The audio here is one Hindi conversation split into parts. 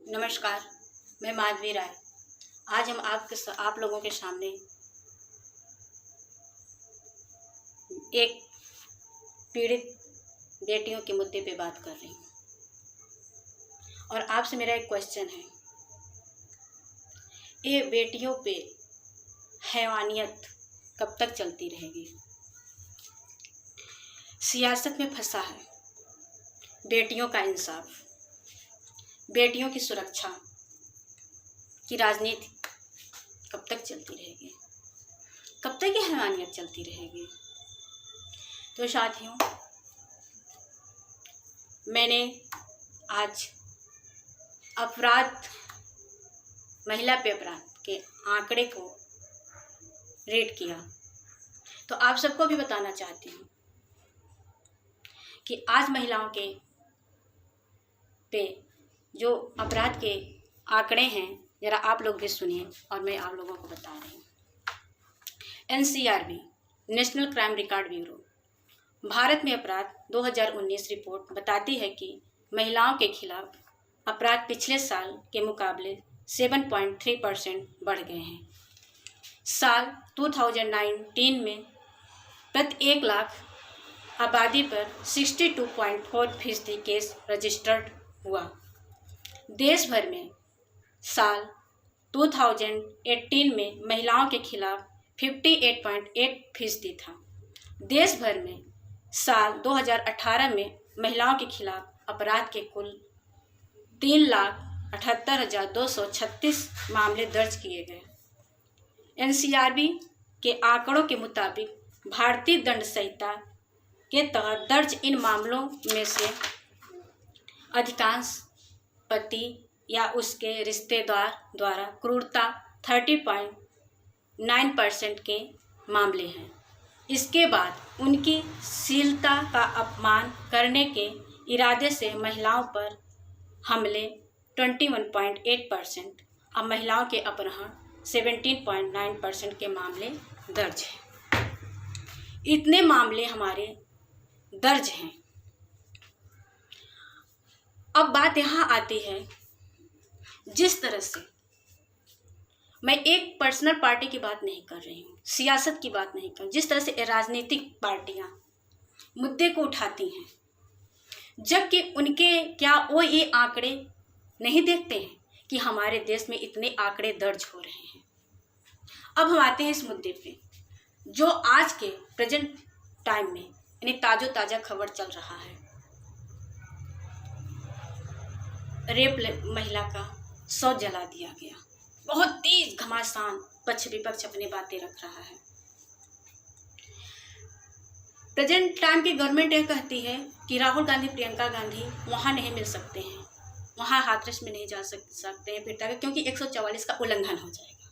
नमस्कार, मैं माधवी राय। आज हम आप लोगों के सामने एक पीड़ित बेटियों के मुद्दे पे बात कर रही हूँ और आपसे मेरा एक क्वेश्चन है। ये बेटियों पे हैवानियत कब तक चलती रहेगी? सियासत में फंसा है बेटियों का इंसाफ, बेटियों की सुरक्षा की राजनीति कब तक चलती रहेगी? कब तक ये हैवानियत चलती रहेगी? तो साथियों, मैंने आज महिला पे अपराध के आंकड़े को रेट किया, तो आप सबको भी बताना चाहती हूँ कि आज महिलाओं के पे जो अपराध के आंकड़े हैं, ज़रा आप लोग भी सुनिए और मैं आप लोगों को बता रही हूँ। NCRB national crime record bureau Bharat में अपराध 2019 रिपोर्ट बताती है कि महिलाओं के खिलाफ अपराध पिछले साल के मुकाबले 7.3% बढ़ गए हैं। साल 2019 में प्रति 1 लाख आबादी पर 62.4% केस रजिस्टर्ड हुआ। देश भर में साल 2018 में महिलाओं के खिलाफ 58.8% था। देश भर में साल 2018 में महिलाओं के खिलाफ अपराध के कुल 3,78,236 मामले दर्ज किए गए। NCRB के आंकड़ों के मुताबिक भारतीय दंड संहिता के तहत दर्ज इन मामलों में से अधिकांश पति या उसके रिश्तेदार द्वारा क्रूरता 30.9% के मामले हैं। इसके बाद उनकी शीलता का अपमान करने के इरादे से महिलाओं पर हमले 21.8% और महिलाओं के अपहरण 17.9% के मामले दर्ज हैं। इतने मामले हमारे दर्ज हैं। अब बात यहाँ आती है, जिस तरह से मैं एक पर्सनल पार्टी की बात नहीं कर रही हूँ, सियासत की बात नहीं कर रही, जिस तरह से राजनीतिक पार्टियाँ मुद्दे को उठाती हैं, जबकि उनके क्या वो ये आंकड़े नहीं देखते हैं कि हमारे देश में इतने आंकड़े दर्ज हो रहे हैं। अब हम आते हैं इस मुद्दे पे, जो आज के प्रेजेंट टाइम में यानी ताज़ा खबर चल रहा है। रेप महिला का शव जला दिया गया। बहुत तेज घमासान पक्ष विपक्ष अपनी बातें रख रहा है। प्रेजेंट टाइम की गवर्नमेंट यह कहती है कि राहुल गांधी, प्रियंका गांधी वहां नहीं मिल सकते हैं, वहां हाथरस में नहीं जा सकते हैं पीटा, क्योंकि 144 का उल्लंघन हो जाएगा।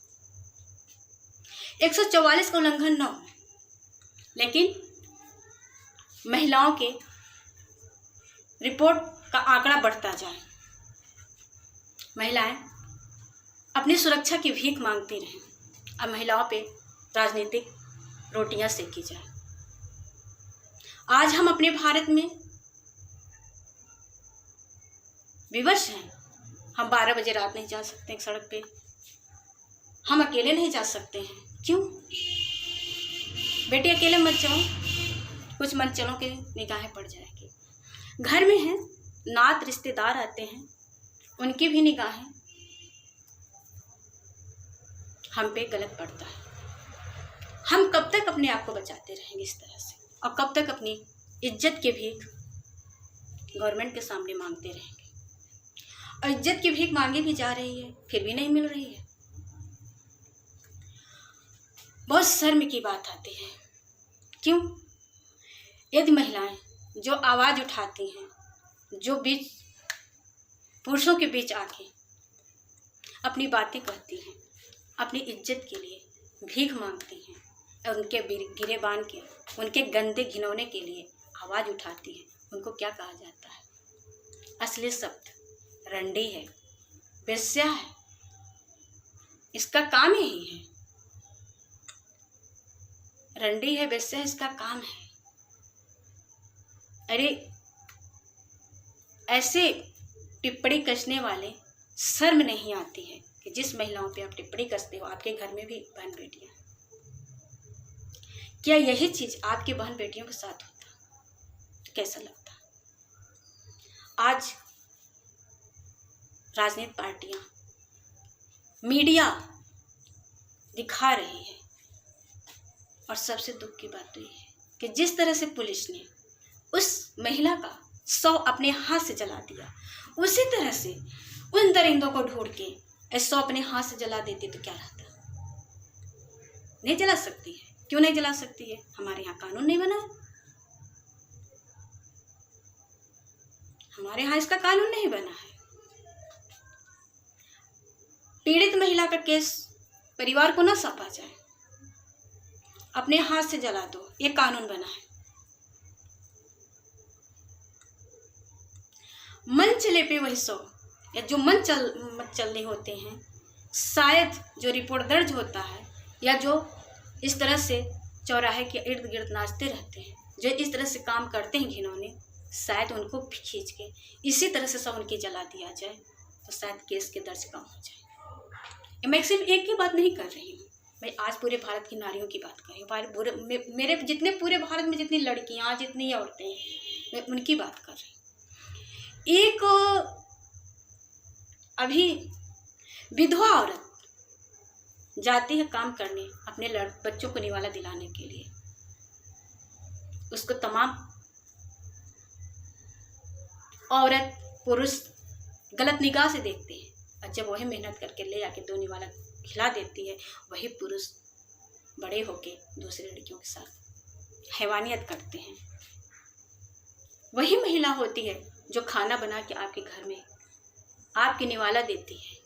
144 का उल्लंघन न हो, लेकिन महिलाओं के रिपोर्ट का आंकड़ा बढ़ता जाए, महिलाएं अपनी सुरक्षा की भीख मांगती रहें, अब महिलाओं पे राजनीतिक रोटियां सेकी जाए। आज हम अपने भारत में विवश हैं। हम 12 बजे रात नहीं जा सकते हैं सड़क पे, हम अकेले नहीं जा सकते हैं। क्यों? बेटी अकेले मत जाओ, कुछ मन चलों के निगाहें पड़ जाएगी। घर में हैं, नात रिश्तेदार आते हैं, उनकी भी निगाहें हम पे गलत पड़ता है। हम कब तक अपने आप को बचाते रहेंगे इस तरह से, और कब तक अपनी इज्जत की भीख गवर्नमेंट के सामने मांगते रहेंगे? और इज्जत की भीख मांगी भी जा रही है, फिर भी नहीं मिल रही है। बहुत शर्म की बात आती है। क्यों? यदि महिलाएं जो आवाज़ उठाती हैं, जो बीच पुरुषों के बीच आके अपनी बातें कहती हैं, अपनी इज्जत के लिए भीख मांगती हैं और उनके गिरेबान के, उनके गंदे घिनौने के लिए आवाज़ उठाती हैं, उनको क्या कहा जाता है? असली शब्द रंडी है, वेश्या है। इसका काम यही है, रंडी है, वेश्या, इसका काम है। अरे ऐसे टिप्पणी कसने वाले शर्म नहीं आती है कि जिस महिलाओं पे आप टिप्पणी कसते हो, आपके घर में भी बहन बेटियां, क्या यही चीज आपकी बहन बेटियों के साथ होता तो कैसा लगता? आज राजनीतिक पार्टियां, मीडिया दिखा रही है, और सबसे दुख की बात तो ये है कि जिस तरह से पुलिस ने उस महिला का शव अपने हाथ से जला दिया, उसी तरह से उन दरिंदों को ढूंढ के शव अपने हाथ से जला देती तो क्या रहता? नहीं जला सकती है। क्यों नहीं जला सकती है? हमारे यहाँ कानून नहीं बना है, हमारे यहाँ इसका कानून नहीं बना है। पीड़ित महिला का केस परिवार को ना सौंपा जाए, अपने हाथ से जला दो, ये कानून बना है। मन चले पे वही सौ, या जो मन चलने होते हैं, शायद जो रिपोर्ट दर्ज होता है, या जो इस तरह से चौराहे के इर्द गिर्द नाचते रहते हैं, जो इस तरह से काम करते हैं घिनौने, शायद उनको खींच के इसी तरह से सब उनके जला दिया जाए तो शायद केस के दर्ज कम हो जाए। मैं सिर्फ एक की बात नहीं कर रही हूँ, मैं आज पूरे भारत की नारियों की बात कर रही हूँ। मेरे जितने पूरे भारत में जितनी लड़कियाँ, जितनी औरतें हैं, मैं उनकी बात कर रही हूँ। एक अभी विधवा औरत जाती है काम करने अपने बच्चों को निवाला दिलाने के लिए, उसको तमाम औरत पुरुष गलत निगाह से देखते हैं, और जब वही मेहनत करके ले आके दो निवाला खिला देती है, वही पुरुष बड़े होके दूसरी लड़कियों के साथ हैवानियत करते हैं। वही महिला होती है जो खाना बना के आपके घर में आपके निवाला देती है।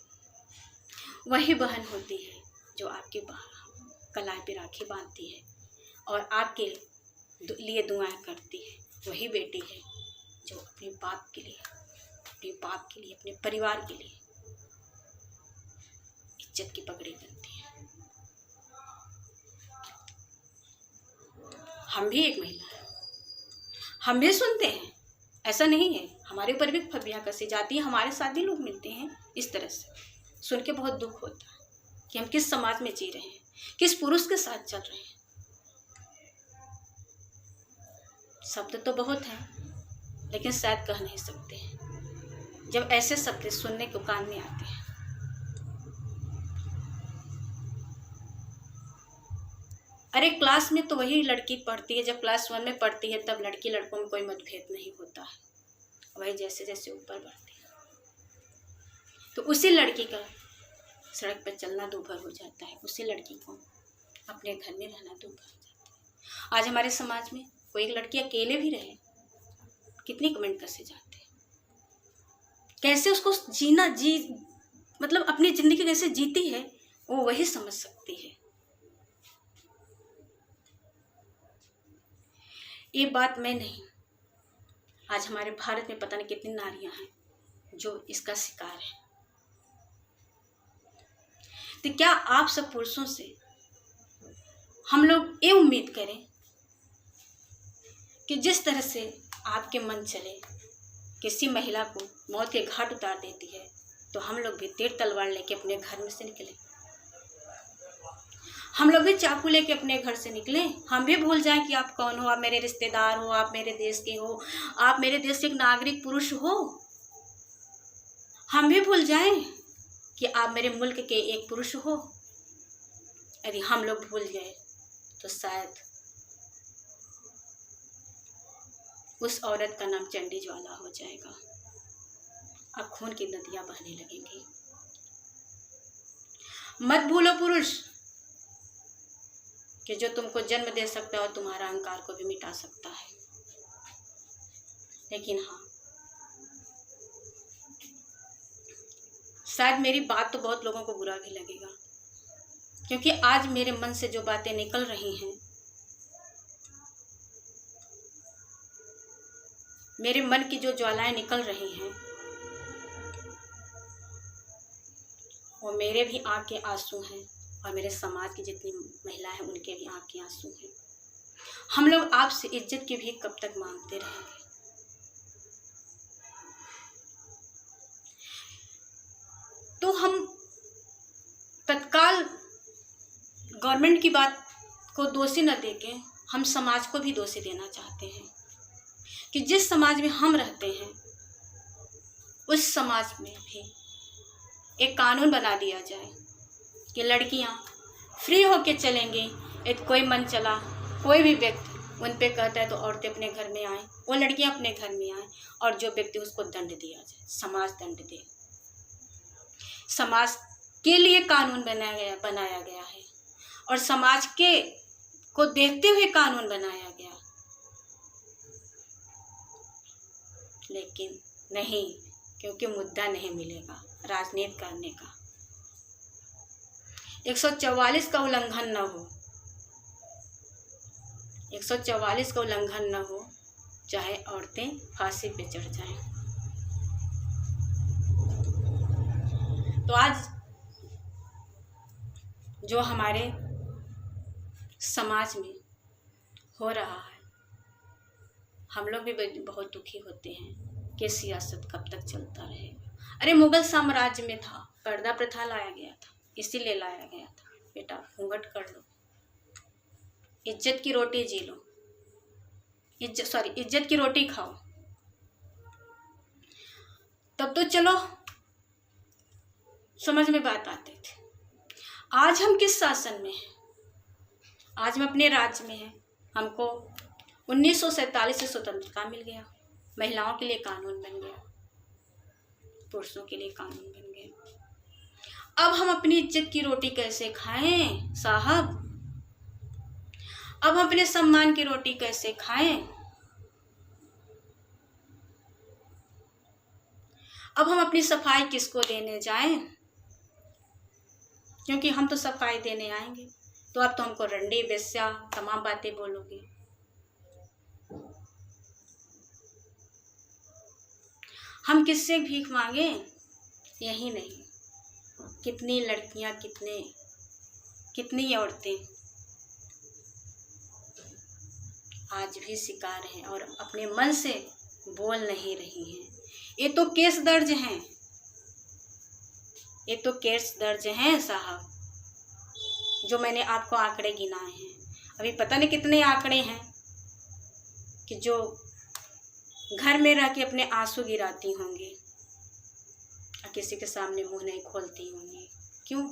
वही बहन होती है जो आपके कलाई पे राखी बांधती है और आपके लिए दुआएं करती है। वही बेटी है जो अपने बाप के लिए, अपने परिवार के लिए इज्जत की पगड़ी बनती है। हम भी एक महिला है, हम भी सुनते हैं, ऐसा नहीं है, हमारे ऊपर भी फबियाँ कसी जाती है, हमारे साथ भी लोग मिलते हैं इस तरह से। सुन के बहुत दुख होता है कि हम किस समाज में जी रहे हैं, किस पुरुष के साथ चल रहे हैं। शब्द तो बहुत हैं, लेकिन शायद कह नहीं सकते हैं जब ऐसे शब्द सुनने को कान में आते हैं। अरे क्लास में तो वही लड़की पढ़ती है, जब क्लास 1 में पढ़ती है तब लड़की लड़कों में कोई मतभेद नहीं होता है। वही जैसे जैसे ऊपर बढ़ती है तो उसी लड़की का सड़क पर चलना दूभर हो जाता है, उसी लड़की को अपने घर में रहना दूभर हो जाता है। आज हमारे समाज में कोई एक लड़की अकेले भी रहे, कितनी कमेंट कसे जाते हैं, कैसे उसको मतलब अपनी जिंदगी कैसे जीती है वो वही समझ सकती है। ये बात मैं नहीं, आज हमारे भारत में पता नहीं कितनी नारियां हैं जो इसका शिकार है। तो क्या आप सब पुरुषों से हम लोग ये उम्मीद करें कि जिस तरह से आपके मन चले किसी महिला को मौत के घाट उतार देती है, तो हम लोग भी तीर तलवार लेके अपने घर में से निकले, हम लोग भी चाकू लेके अपने घर से निकले, हम भी भूल जाएं कि आप कौन हो, आप मेरे रिश्तेदार हो, आप मेरे देश के हो, आप मेरे देश के एक नागरिक पुरुष हो। हम भी भूल जाएं कि आप मेरे मुल्क के एक पुरुष हो। यदि हम लोग भूल गए तो शायद उस औरत का नाम चंडी ज्वाला हो जाएगा, अब खून की नदियां बहने लगेंगी। मत भूलो पुरुष कि जो तुमको जन्म दे सकता है और तुम्हारा अहंकार को भी मिटा सकता है। लेकिन हाँ, शायद मेरी बात तो बहुत लोगों को बुरा भी लगेगा, क्योंकि आज मेरे मन से जो बातें निकल रही हैं, मेरे मन की जो ज्वालाएं निकल रही हैं, वो मेरे भी आँख के आंसू हैं और मेरे समाज की जितनी महिलाएं हैं उनके भी आँख के आंसू हैं। हम लोग आपसे इज्जत की भी कब तक मांगते रहेंगे? हम तत्काल गवर्नमेंट की बात को दोषी न देके हम समाज को भी दोषी देना चाहते हैं कि जिस समाज में हम रहते हैं उस समाज में भी एक कानून बना दिया जाए कि लड़कियां फ्री होके चलेंगी। यदि कोई मन चला कोई भी व्यक्ति उन पे कहता है तो औरतें अपने घर में आएँ, वो लड़कियां अपने घर में आएँ और जो व्यक्ति उसको दंड दिया जाए, समाज दंड दे। समाज के लिए कानून बनाया गया है और समाज के को देखते हुए कानून बनाया गया, लेकिन नहीं, क्योंकि मुद्दा नहीं मिलेगा राजनीति करने का। 144 का उल्लंघन न हो, 144 का उल्लंघन न हो, चाहे औरतें फांसी पे चढ़ जाएं। तो आज जो हमारे समाज में हो रहा है, हम लोग भी बहुत दुखी होते हैं कि सियासत कब तक चलता रहेगा। अरे मुगल साम्राज्य में था, पर्दा प्रथा लाया गया था, इसीलिए लाया गया था बेटा घूंघट कर लो, इज्जत की रोटी जी लो, इज्जत की रोटी खाओ, तब तो चलो समझ में बात आती थी। आज हम किस शासन में हैं? आज हम अपने राज्य में हैं। हमको 1947 से स्वतंत्रता मिल गया, महिलाओं के लिए कानून बन गया, पुरुषों के लिए कानून बन गया। अब हम अपनी इज्जत की रोटी कैसे खाएं साहब? अब हम अपने सम्मान की रोटी कैसे खाएं? अब हम अपनी सफाई किसको देने जाएं? क्योंकि हम तो सफाई देने आएंगे तो अब तो हमको रंडी बेस्या तमाम बातें बोलोगे। हम किससे भीख मांगे? यही नहीं, कितनी लड़कियां, कितनी औरतें आज भी शिकार हैं और अपने मन से बोल नहीं रही हैं। ये तो केस दर्ज हैं, ये तो केस दर्ज हैं साहब, जो मैंने आपको आंकड़े गिनाए हैं। अभी पता नहीं कितने आंकड़े हैं कि जो घर में रह के अपने आंसू गिराती होंगी और किसी के सामने मुंह नहीं खोलती होंगी। क्यों?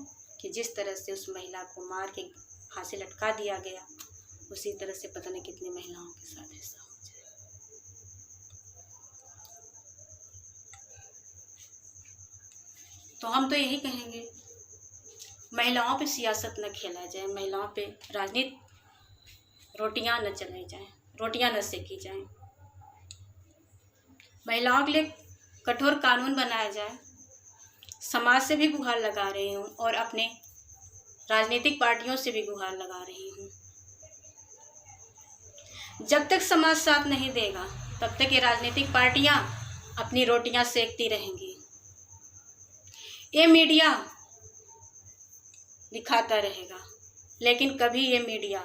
कि जिस तरह से उस महिला को मार के फांसी लटका दिया गया, उसी तरह से पता नहीं कितनी महिलाओं के साथ ऐसा हो जाए। तो हम तो यही कहेंगे, महिलाओं पे सियासत न खेला जाए, महिलाओं पे राजनीति, रोटियां न चलाई जाए, रोटियां न सेकी जाए, महिलाओं के लिए कठोर कानून बनाया जाए। समाज से भी गुहार लगा रही हूँ और अपने राजनीतिक पार्टियों से भी गुहार लगा रही हूँ। जब तक समाज साथ नहीं देगा तब तक ये राजनीतिक पार्टियां अपनी रोटियां सेकती रहेंगी। ये मीडिया दिखाता रहेगा, लेकिन कभी ये मीडिया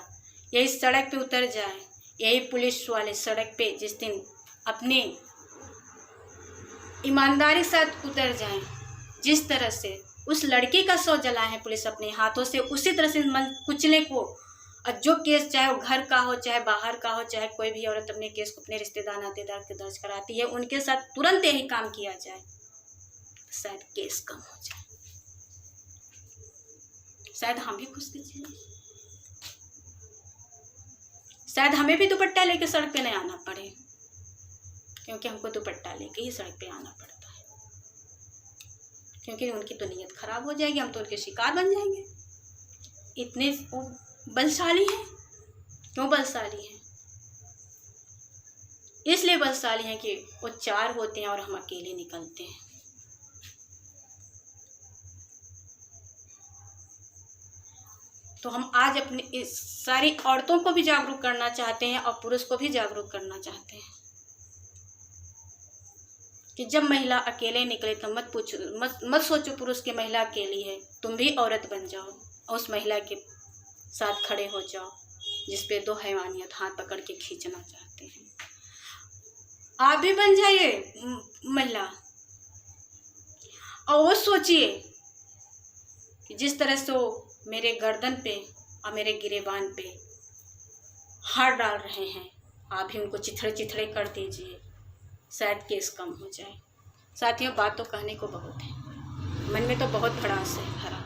यही सड़क पे उतर जाए, यही पुलिस वाले सड़क पे जिस दिन अपने ईमानदारी साथ उतर जाएं, जिस तरह से उस लड़की का शव जलाए हैं पुलिस अपने हाथों से, उसी तरह से मन कुचले को, जो केस चाहे वो घर का हो चाहे बाहर का हो, चाहे कोई भी औरत अपने केस को अपने रिश्तेदार नातेदार के दर्ज कराती है, उनके साथ तुरंत यही काम किया जाए, शायद केस कम हो जाए, शायद हम भी खुश कीजिए, शायद हमें भी दुपट्टा लेके सड़क पे नहीं आना पड़े, क्योंकि हमको दुपट्टा लेके ही सड़क पे आना पड़ता है, क्योंकि उनकी तो नीयत खराब हो जाएगी, हम तो उनके शिकार बन जाएंगे। इतने वो बलशाली हैं। क्यों बलशाली हैं? इसलिए बलशाली हैं कि वो चार होते हैं और हम अकेले निकलते हैं। तो हम आज अपनी इस सारी औरतों को भी जागरूक करना चाहते हैं और पुरुष को भी जागरूक करना चाहते हैं कि जब महिला अकेले निकले तो मत सोचो पुरुष की महिला अकेली है, तुम भी औरत बन जाओ और उस महिला के साथ खड़े हो जाओ जिस पे दो हैवानियत हाथ पकड़ के खींचना चाहते हैं। आप भी बन जाइए महिला और वो सोचिए कि जिस तरह से वो मेरे गर्दन पे और मेरे गिरेबान पे हाथ डाल रहे हैं, आप भी उनको चिथड़े चिथड़े कर दीजिए, शायद केस कम हो जाए। साथियों, बात तो कहने को बहुत है, मन में तो बहुत भड़ास है भरा,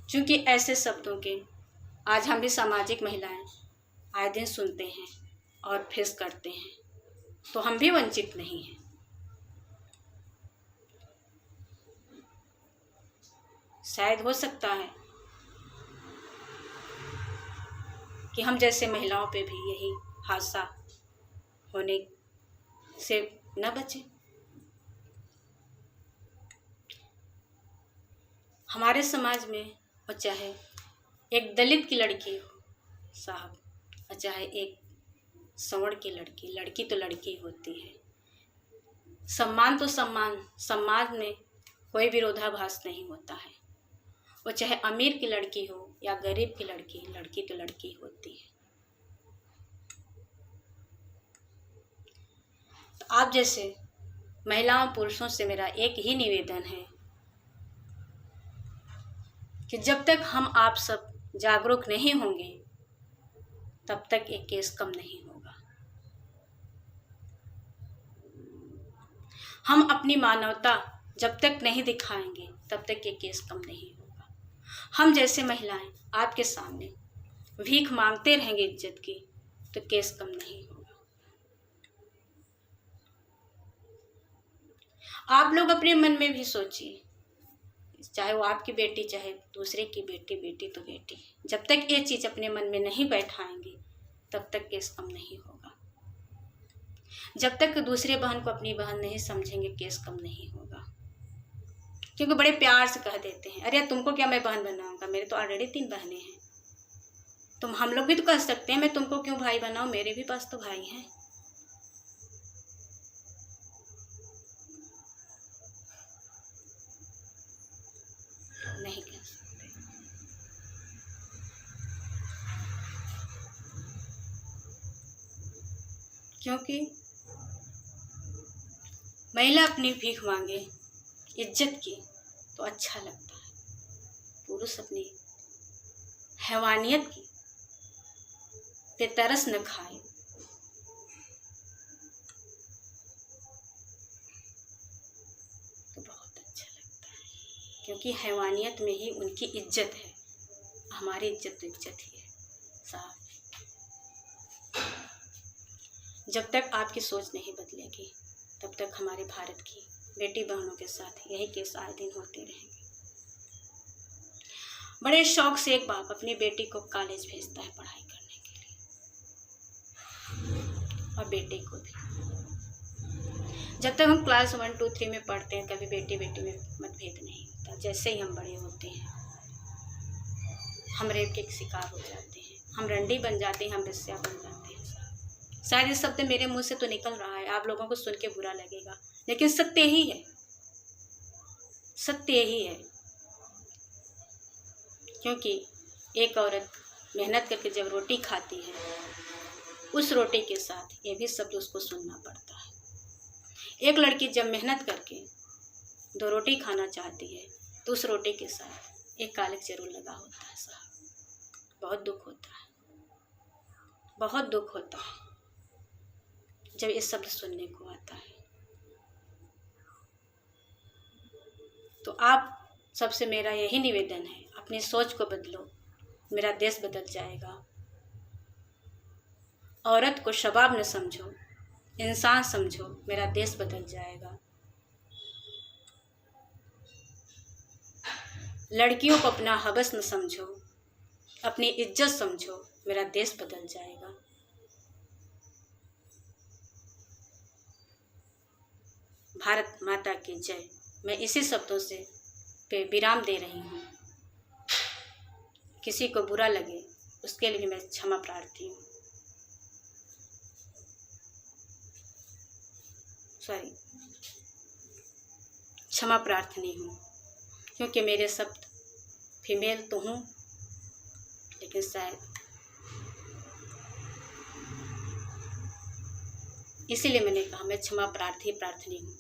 क्योंकि ऐसे शब्दों के आज हम भी सामाजिक महिलाएं आए दिन सुनते हैं और फेस करते हैं, तो हम भी वंचित नहीं हैं। शायद हो सकता है कि हम जैसे महिलाओं पे भी यही हादसा होने से न बचे। हमारे समाज में, और चाहे एक दलित की लड़की हो साहब, और चाहे एक सवर्ण की लड़की, लड़की तो लड़की होती है। सम्मान तो सम्मान, समाज में कोई विरोधाभास नहीं होता है। वो चाहे अमीर की लड़की हो या गरीब की लड़की, लड़की तो लड़की होती है। तो आप जैसे महिलाओं पुरुषों से मेरा एक ही निवेदन है कि जब तक हम आप सब जागरूक नहीं होंगे तब तक ये केस कम नहीं होगा। हम अपनी मानवता जब तक नहीं दिखाएंगे तब तक ये केस कम नहीं होगा। हम जैसे महिलाएं आपके सामने भीख मांगते रहेंगे इज्जत की, तो केस कम नहीं होगा। आप लोग अपने मन में भी सोचिए, चाहे वो आपकी बेटी, चाहे दूसरे की बेटी, बेटी तो बेटी, जब तक ये चीज़ अपने मन में नहीं बैठाएंगे तब तक केस कम नहीं होगा। जब तक दूसरे बहन को अपनी बहन नहीं समझेंगे केस कम नहीं होगा। क्योंकि बड़े प्यार से कह देते हैं, अरे तुमको क्या मैं बहन बनाऊंगा, मेरे तो ऑलरेडी 3 बहनें हैं। तुम, हम लोग भी तो कह सकते हैं, मैं तुमको क्यों भाई बनाऊं, मेरे भी पास तो भाई हैं। नहीं कह सकते, क्योंकि महिला अपनी भीख मांगे इज्जत की तो अच्छा लगता है, पुरुष अपनी हैवानियत की पे तरस न खाए तो बहुत अच्छा लगता है, क्योंकि हैवानियत में ही उनकी इज्जत है। हमारी इज्जत तो इज्जत ही है साहब। जब तक आपकी सोच नहीं बदलेगी तब तक हमारे भारत की बेटी बहनों के साथ यही केस आए दिन होते रहेंगे। बड़े शौक से एक बाप अपनी बेटी को कॉलेज भेजता है पढ़ाई करने के लिए, और बेटे को भी। जब तक हम क्लास 1, 2, 3 में पढ़ते हैं कभी बेटी बेटी में मतभेद नहीं होता। जैसे ही हम बड़े होते हैं हम रेप के शिकार हो जाते हैं, हम रंडी बन जाते हैं, हम वेश्या बन जाते हैं। शायद ये शब्द मेरे मुंह से तो निकल रहा है, आप लोगों को सुन के बुरा लगेगा, लेकिन सत्य ही है, सत्य ही है। क्योंकि एक औरत मेहनत करके जब रोटी खाती है, उस रोटी के साथ ये भी शब्द उसको सुनना पड़ता है। एक लड़की जब मेहनत करके 2 रोटी खाना चाहती है तो उस रोटी के साथ एक कालिक जरूर लगा होता है साहब। बहुत दुख होता है, बहुत दुख होता है जब ये शब्द सुनने को आता है। तो आप सबसे मेरा यही निवेदन है, अपनी सोच को बदलो, मेरा देश बदल जाएगा। औरत को शबाब न समझो, इंसान समझो, मेरा देश बदल जाएगा। लड़कियों को अपना हवस न समझो, अपनी इज्जत समझो, मेरा देश बदल जाएगा। भारत माता की जय। मैं इसी शब्दों से पे विराम दे रही हूँ। किसी को बुरा लगे उसके लिए मैं क्षमा प्रार्थी हूँ, क्षमा प्रार्थनी हूँ, क्योंकि मेरे शब्द फीमेल तो हूँ, लेकिन शायद इसीलिए मैंने कहा मैं क्षमा प्रार्थनी हूँ।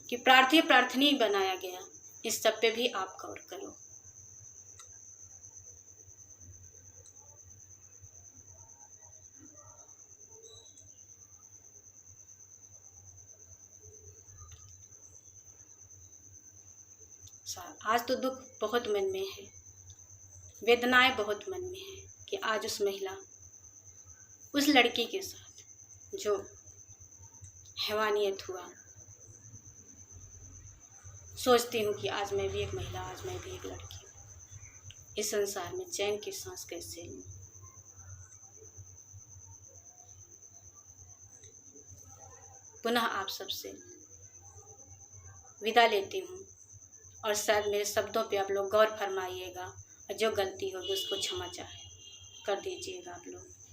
कि प्रार्थी प्रार्थनी बनाया गया, इस सब पे भी आप गौर करो। आज तो दुख बहुत मन में है, वेदनाएं बहुत मन में है कि आज उस महिला, उस लड़की के साथ जो हैवानियत हुआ। सोचती हूँ कि आज मैं भी एक महिला, आज मैं भी एक लड़की हूँ। इस संसार में चैन की सांस कैसे लूँ। पुनः आप सबसे विदा लेती हूँ और शायद मेरे शब्दों पे आप लोग गौर फरमाइएगा और जो गलती होगी उसको क्षमा चाहे कर दीजिएगा आप लोग।